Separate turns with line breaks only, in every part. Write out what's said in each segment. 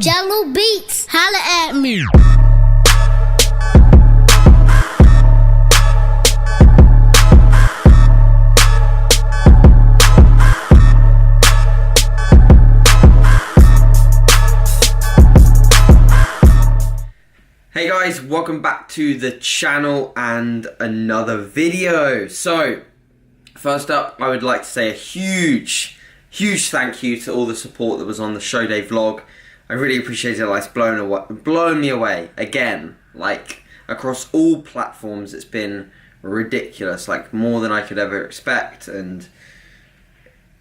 Jello Beats, holla at me.
Hey guys, welcome back to the channel and another video. So, first up, I would like to say a huge thank you to all the support that was on the show day vlog. I really appreciate it. Like, it's blown me away again. Like, across all platforms, it's been ridiculous. Like, more than I could ever expect, and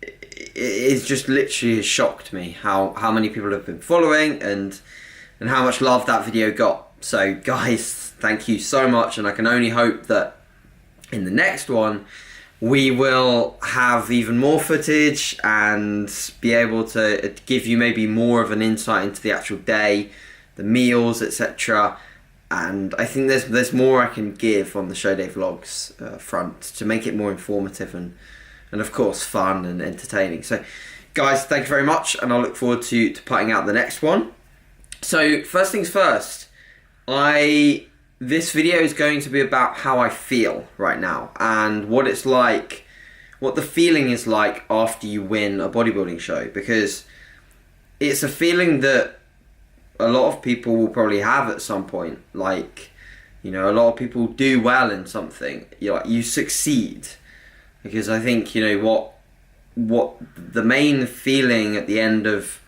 it's just literally has shocked me how many people have been following and how much love that video got. So guys, thank you so much, and I can only hope that in the next one we will have even more footage and be able to give you maybe more of an insight into the actual day, the meals, etc. And I think there's more I can give on the show day vlogs front to make it more informative and of course fun and entertaining. So guys, thank you very much, and I look forward to putting out the next one. So first things first, this video is going to be about how I feel right now and what it's like, what the feeling is like after you win a bodybuilding show, because it's a feeling that a lot of people will probably have at some point. Like, you know, a lot of people do well in something, you succeed, because I think, you know, what the main feeling at the end of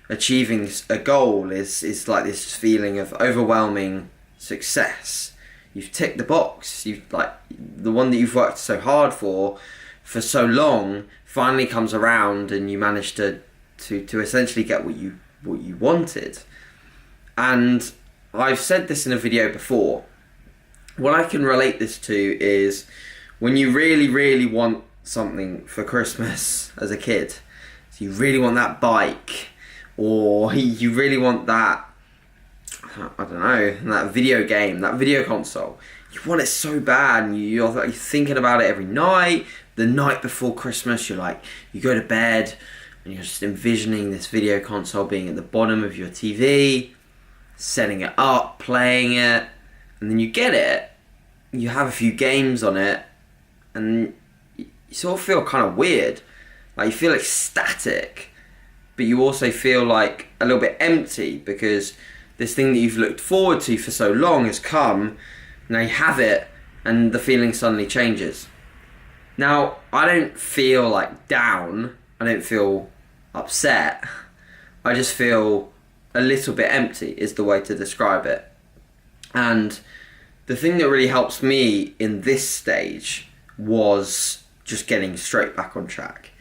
achieving a goal is like this feeling of overwhelming success. You've ticked the box. You've, like, the one that you've worked so hard for so long finally comes around, and you manage to essentially get what you wanted. And I've said this in a video before. What I can relate this to is when you really want something for Christmas as a kid. So you really want that bike, or you really want that, I don't know, that video game, that video console. You want it so bad, and you're thinking about it every night. The night before Christmas, you go to bed and you're just envisioning this video console being at the bottom of your TV, setting it up, playing it, and then you get it, you have a few games on it, and you sort of feel kind of weird. Like, you feel ecstatic, but you also feel like a little bit empty, because this thing that you've looked forward to for so long has come, now you have it, and the feeling suddenly changes. Now, I don't feel like down, I don't feel upset, I just feel a little bit empty is the way to describe it. And the thing that really helps me in this stage was just getting straight back on track.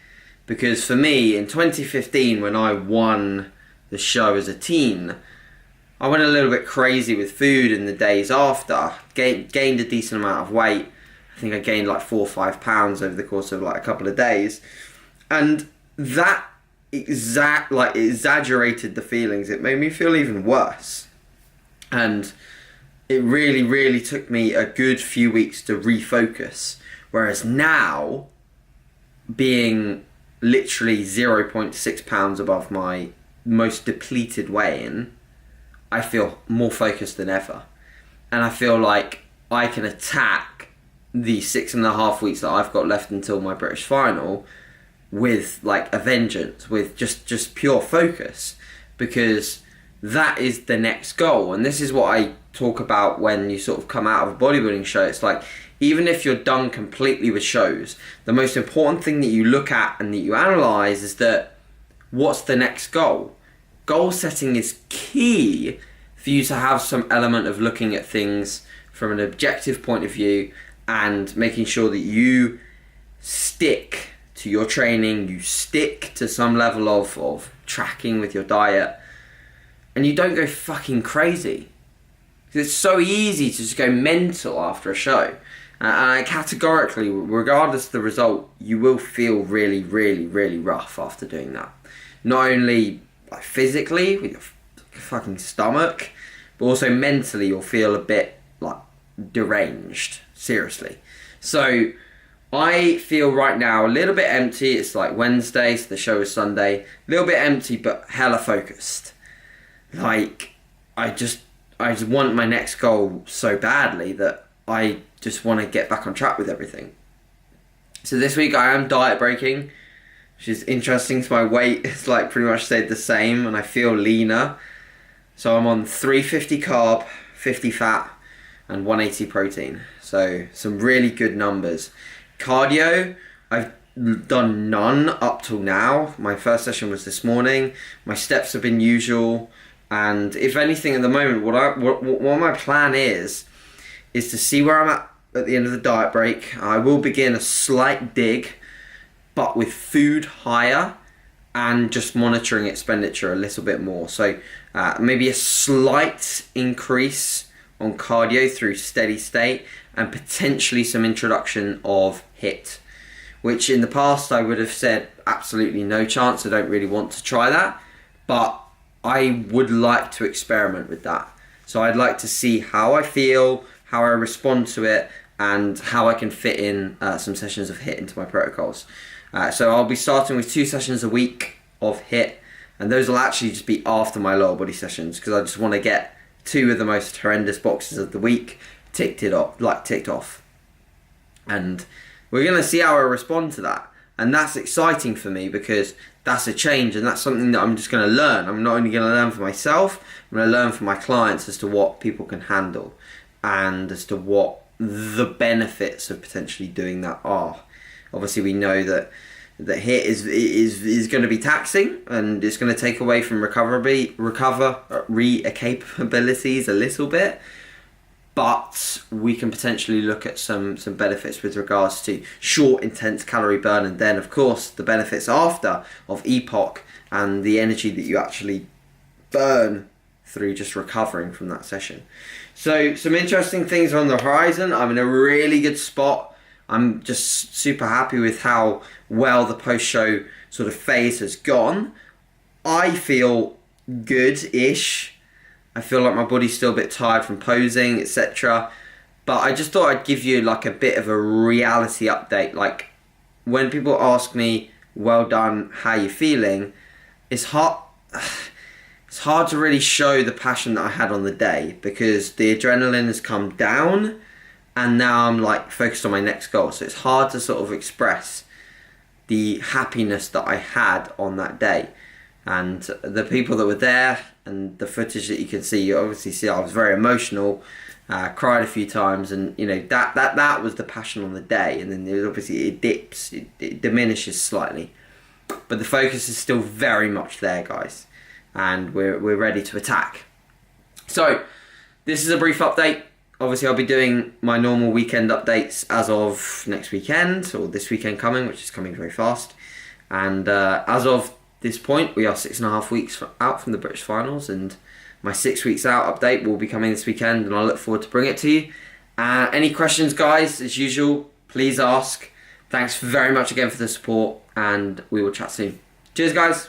Because for me, in 2015, when I won the show as a teen, I went a little bit crazy with food in the days after. Gained a decent amount of weight. I think I gained like 4 or 5 pounds over the course of like a couple of days. And that exaggerated the feelings. It made me feel even worse. And it really took me a good few weeks to refocus. Whereas now, being literally 0.6 pounds above my most depleted weigh-in, I feel more focused than ever. And I feel like I can attack the 6.5 weeks that I've got left until my British final with like a vengeance, with just pure focus, because that is the next goal. And this is what I talk about when you sort of come out of a bodybuilding show. It's like, even if you're done completely with shows, the most important thing that you look at and that you analyse is that, what's the next goal? Goal setting is key for you to have some element of looking at things from an objective point of view and making sure that you stick to your training, you stick to some level of tracking with your diet, and you don't go fucking crazy. Because it's so easy to just go mental after a show. And categorically, regardless of the result, you will feel really rough after doing that. Not only like physically with your fucking stomach, but also mentally you'll feel a bit like deranged, seriously. So I feel right now a little bit empty. It's like Wednesday, so the show is Sunday. A little bit empty, but hella focused. like, I just want my next goal so badly that I just want to get back on track with everything. So this week I am diet breaking, which is interesting. So my weight is like pretty much stayed the same and I feel leaner. So I'm on 350 carb, 50 fat and 180 protein. So some really good numbers. Cardio, I've done none up till now. My first session was this morning. My steps have been usual. And if anything at the moment, what my plan is to see where I'm at the end of the diet break. I will begin a slight dig, but with food higher and just monitoring expenditure a little bit more. So maybe a slight increase on cardio through steady state and potentially some introduction of HIIT, which in the past I would have said absolutely no chance. I don't really want to try that, but I would like to experiment with that. So I'd like to see how I feel, how I respond to it, and how I can fit in some sessions of HIIT into my protocols. So I'll be starting with 2 sessions a week of HIIT, and those will actually just be after my lower body sessions because I just want to get 2 of the most horrendous boxes of the week ticked off. And we're going to see how I respond to that. And that's exciting for me because that's a change and that's something that I'm just going to learn. I'm not only going to learn for myself, I'm going to learn for my clients as to what people can handle and as to what the benefits of potentially doing that are. Obviously we know that HIIT is going to be taxing and it's going to take away from recovery capabilities a little bit, but we can potentially look at some benefits with regards to short intense calorie burn, and then of course the benefits after of EPOC and the energy that you actually burn through just recovering from that session. So some interesting things are on the horizon. I'm in a really good spot. I'm just super happy with how well the post-show sort of phase has gone. I feel good-ish. I feel like my body's still a bit tired from posing, etc. But I just thought I'd give you like a bit of a reality update. Like when people ask me, well done, how you feeling? It's hard to really show the passion that I had on the day because the adrenaline has come down and now I'm like focused on my next goal. So it's hard to sort of express the happiness that I had on that day. And the people that were there and the footage that you can see, you obviously see I was very emotional, cried a few times, and you know that was the passion on the day. And then obviously it dips, it diminishes slightly, but the focus is still very much there, guys, and we're ready to attack. So this is a brief update. Obviously I'll be doing my normal weekend updates as of next weekend or this weekend coming, which is coming very fast. And as of this point, we are 6.5 weeks out from the British finals, and my 6 weeks out update will be coming this weekend, and I look forward to bring it to you. Any questions, guys, as usual, please ask. Thanks very much again for the support, and we will chat soon. Cheers, guys.